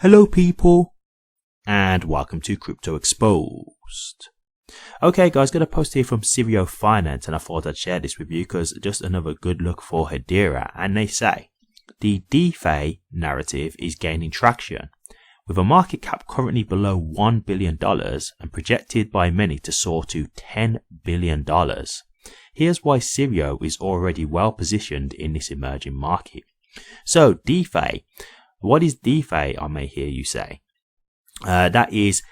Hello people, and welcome to Crypto Exposed. Okay guys, got a post here from Sirio Finance, and I thought I'd share this with you because just another good look for Hedera. And they say the DeFi narrative is gaining traction, with a market cap currently below $1 billion and projected by many to soar to $10 billion. Here's why Sirio is already well positioned in this emerging market. So DeFi. What is DeFi, I may hear you say? That is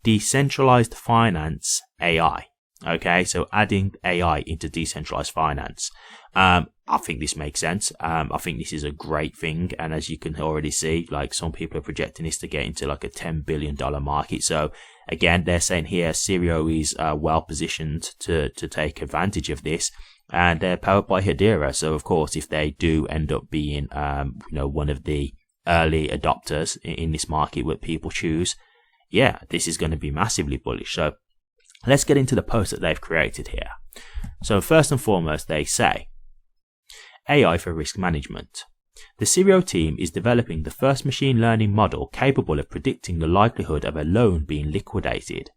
decentralized finance AI. Okay, so adding AI into decentralized finance. I think this makes sense. I think this is a great thing. And as you can already see, like some people are projecting this to get into like a $10 billion market. So again, they're saying here Sirio is well positioned to take advantage of this. And they're powered by Hedera. So of course, if they do end up being, one of the early adopters in this market what people choose, yeah, this is going to be massively bullish. So let's get into the post that they've created here. So first and foremost, they say AI for risk management. The Sirio team is developing the first machine learning model capable of predicting the likelihood of a loan being liquidated.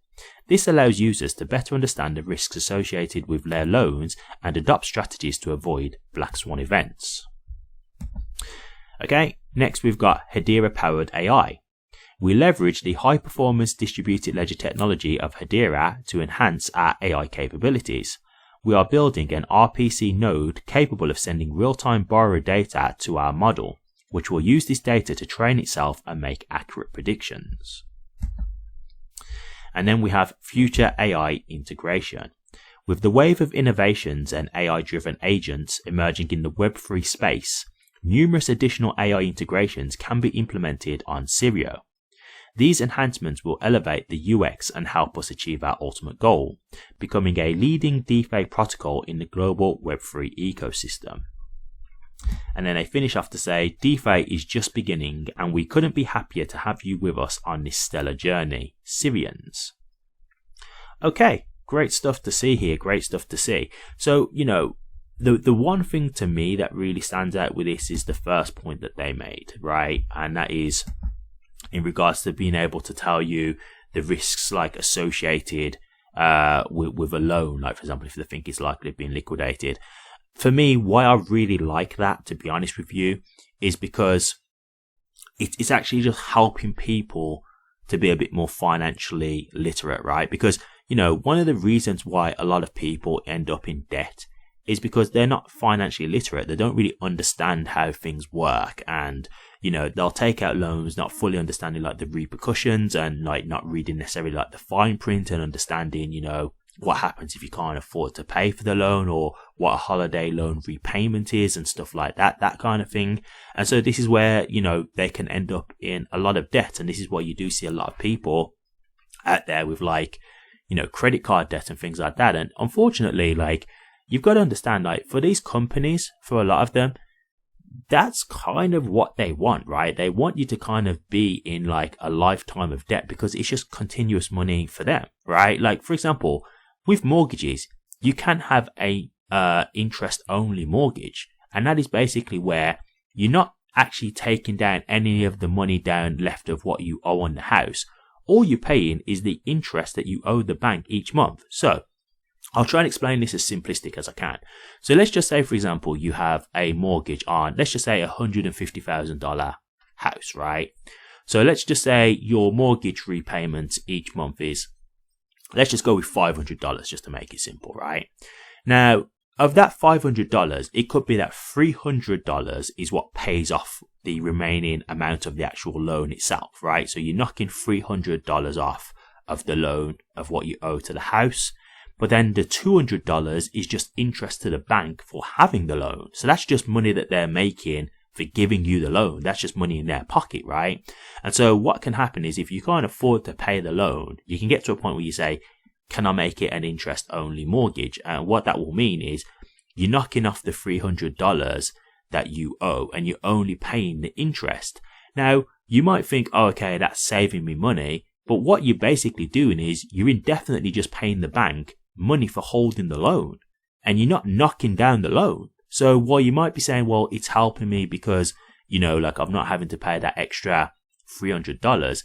This allows users to better understand the risks associated with their loans and adopt strategies to avoid black swan events. Okay, next we've got Hedera powered AI. We leverage the high performance distributed ledger technology of Hedera to enhance our AI capabilities. We are building an RPC node capable of sending real-time borrower data to our model, which will use this data to train itself and make accurate predictions. And then we have future AI integration. With the wave of innovations and AI-driven agents emerging in the Web3 space, numerous additional AI integrations can be implemented on Sirio. These enhancements will elevate the UX and help us achieve our ultimate goal, becoming a leading DeFi protocol in the global Web3 ecosystem. And then they finish off to say, DeFi is just beginning and we couldn't be happier to have you with us on this stellar journey, Sirians. Okay, great stuff to see here, great stuff to see. So, the one thing to me that really stands out with this is the first point that they made, right? And that is in regards to being able to tell you the risks like associated with a loan, like for example, if the thing is likely being liquidated. For me, why I really like that, to be honest with you, is because it's actually just helping people to be a bit more financially literate, right? Because, one of the reasons why a lot of people end up in debt is because they're not financially literate. They don't really understand how things work, and they'll take out loans not fully understanding like the repercussions and like not reading necessarily like the fine print and understanding what happens if you can't afford to pay for the loan, or what a holiday loan repayment is and stuff like that kind of thing. And so this is where they can end up in a lot of debt, and this is why you do see a lot of people out there with like credit card debt and things like that. And unfortunately, like, you've got to understand, like, for these companies, for a lot of them, that's kind of what they want, right? They want you to kind of be in like a lifetime of debt because it's just continuous money for them, right? Like, for example, with mortgages, you can have a interest only mortgage, and that is basically where you're not actually taking down any of the money down left of what you owe on the house. All you're paying is the interest that you owe the bank each month. So I'll try and explain this as simplistic as I can. So let's just say, for example, you have a mortgage on, let's just say $150,000 house, right? So let's just say your mortgage repayment each month is, let's just go with $500 just to make it simple, right? Now, of that $500, it could be that $300 is what pays off the remaining amount of the actual loan itself, right? So you're knocking $300 off of the loan of what you owe to the house. But then the $200 is just interest to the bank for having the loan. So that's just money that they're making for giving you the loan. That's just money in their pocket, right? And so what can happen is if you can't afford to pay the loan, you can get to a point where you say, can I make it an interest only mortgage? And what that will mean is you're knocking off the $300 that you owe and you're only paying the interest. Now, you might think, oh, okay, that's saving me money. But what you're basically doing is you're indefinitely just paying the bank money for holding the loan, and you're not knocking down the loan. So while you might be saying, well, it's helping me because, like I'm not having to pay that extra $300,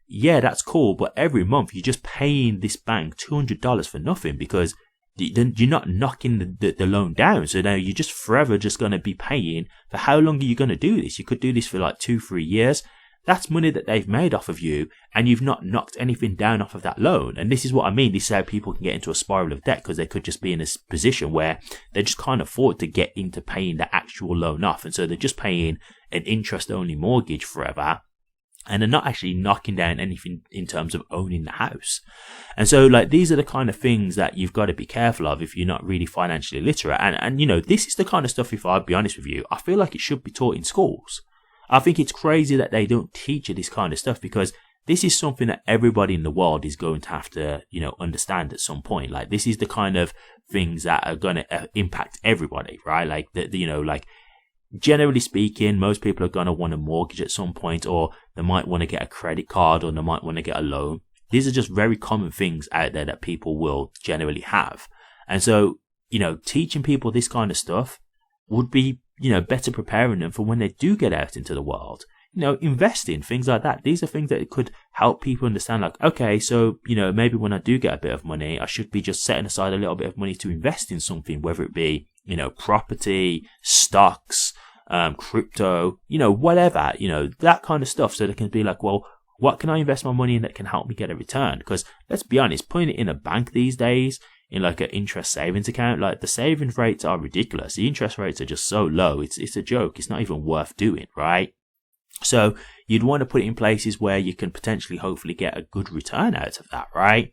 yeah, that's cool, but every month you're just paying this bank $200 for nothing, because then you're not knocking the loan down. So now you're just forever just going to be paying. For how long are you going to do this? You could do this for like 2-3 years. That's money that they've made off of you, and you've not knocked anything down off of that loan. And this is what I mean. This is how people can get into a spiral of debt, because they could just be in a position where they just can't afford to get into paying the actual loan off. And so they're just paying an interest-only mortgage forever, and they're not actually knocking down anything in terms of owning the house. And so, like, these are the kind of things that you've got to be careful of if you're not really financially literate. And you know, this is the kind of stuff, if I'll be honest with you, I feel like it should be taught in schools. I think it's crazy that they don't teach you this kind of stuff, because this is something that everybody in the world is going to have to, you know, understand at some point. Like, this is the kind of things that are going to impact everybody, right? Like, you know, like, generally speaking, most people are going to want a mortgage at some point, or they might want to get a credit card, or they might want to get a loan. These are just very common things out there that people will generally have. And so, you know, teaching people this kind of stuff would be, you know, better preparing them for when they do get out into the world. You know, investing, things like that. These are things that could help people understand, like, okay, so, you know, maybe when I do get a bit of money, I should be just setting aside a little bit of money to invest in something, whether it be, you know, property, stocks, crypto, you know, whatever, you know, that kind of stuff. So they can be like, well, what can I invest my money in that can help me get a return? Because let's be honest, putting it in a bank these days, in like an interest savings account, like, the savings rates are ridiculous. The interest rates are just so low. It's a joke. It's not even worth doing, right? So you'd want to put it in places where you can potentially, hopefully, get a good return out of that, right?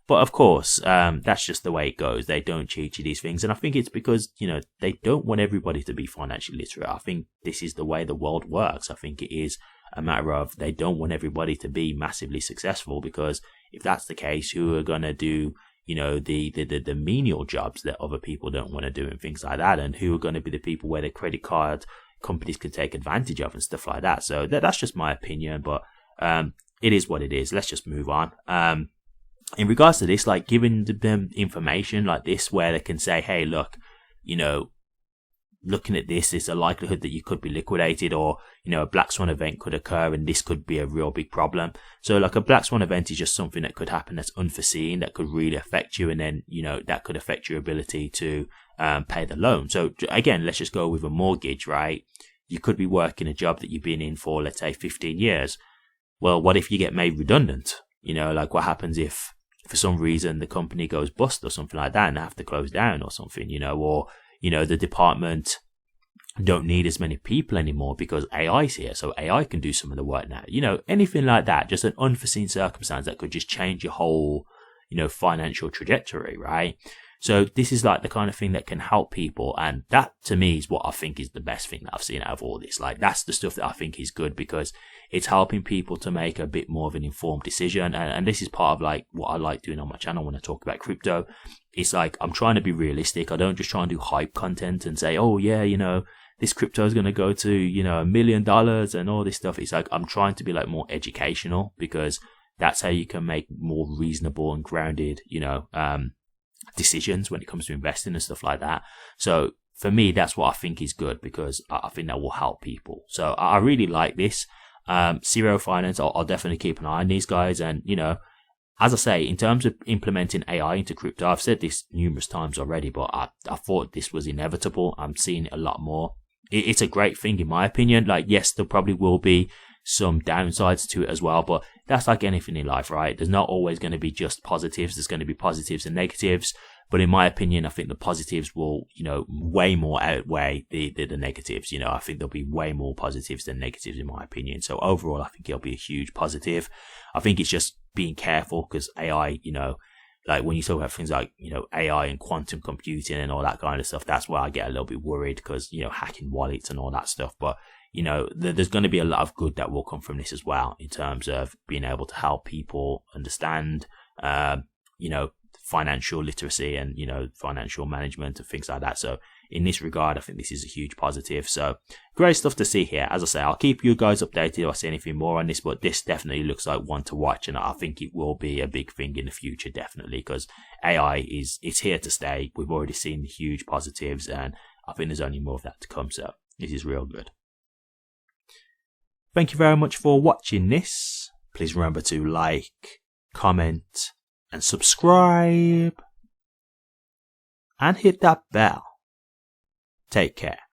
But of course, that's just the way it goes. They don't teach you these things. And I think it's because, you know, they don't want everybody to be financially literate. I think this is the way the world works. I think it is a matter of they don't want everybody to be massively successful, because if that's the case, who are going to do, you know, the menial jobs that other people don't want to do and things like that, and who are going to be the people where the credit card companies can take advantage of and stuff like that. So that's just my opinion, but it is what it is. Let's just move on. In regards to this, like, giving them information like this where they can say, hey, look, you know, looking at this, there's a likelihood that you could be liquidated, or, you know, a black swan event could occur and this could be a real big problem. So, like, a black swan event is just something that could happen that's unforeseen, that could really affect you, and then, you know, that could affect your ability to pay the loan. So again, let's just go with a mortgage, right? You could be working a job that you've been in for, let's say, 15 years. Well, what if you get made redundant? You know, like, what happens if for some reason the company goes bust or something like that and they have to close down or something, you know, or, you know, the department don't need as many people anymore because AI's here, so AI can do some of the work now. You know, anything like that, just an unforeseen circumstance that could just change your whole, you know, financial trajectory, right? So this is like the kind of thing that can help people, and that to me is what I think is the best thing that I've seen out of all this. Like, that's the stuff that I think is good, because it's helping people to make a bit more of an informed decision. And this is part of like what I like doing on my channel when I talk about crypto. It's like, I'm trying to be realistic. I don't just try and do hype content and say, oh yeah, you know, this crypto is going to go to, you know, $1 million and all this stuff. It's like, I'm trying to be like more educational, because that's how you can make more reasonable and grounded, you know, decisions when it comes to investing and stuff like that. So for me, that's what I think is good, because I think that will help people. So I really like this. Sirio Finance, I'll definitely keep an eye on these guys. And, you know, as I say, in terms of implementing AI into crypto, I've said this numerous times already, but I thought this was inevitable. I'm seeing it a lot more. It's a great thing in my opinion. Like, yes, there probably will be some downsides to it as well, but that's like anything in life, right? There's not always going to be just positives. There's going to be positives and negatives. But in my opinion, I think the positives will, you know, way more outweigh the negatives. You know, I think there'll be way more positives than negatives in my opinion. So overall, I think it'll be a huge positive. I think it's just being careful, because AI, you know, like when you talk about things like, you know, AI and quantum computing and all that kind of stuff, that's where I get a little bit worried, because, you know, hacking wallets and all that stuff. But, you know, there's going to be a lot of good that will come from this as well, in terms of being able to help people understand, you know, financial literacy and, you know, financial management and things like that. So in this regard, I think this is a huge positive. So great stuff to see here. As I say, I'll keep you guys updated if I see anything more on this, but this definitely looks like one to watch, and I think it will be a big thing in the future, definitely, because AI it's here to stay. We've already seen the huge positives, and I think there's only more of that to come. So this is real good. Thank you very much for watching this. Please remember to like, comment, and subscribe. And hit that bell. Take care.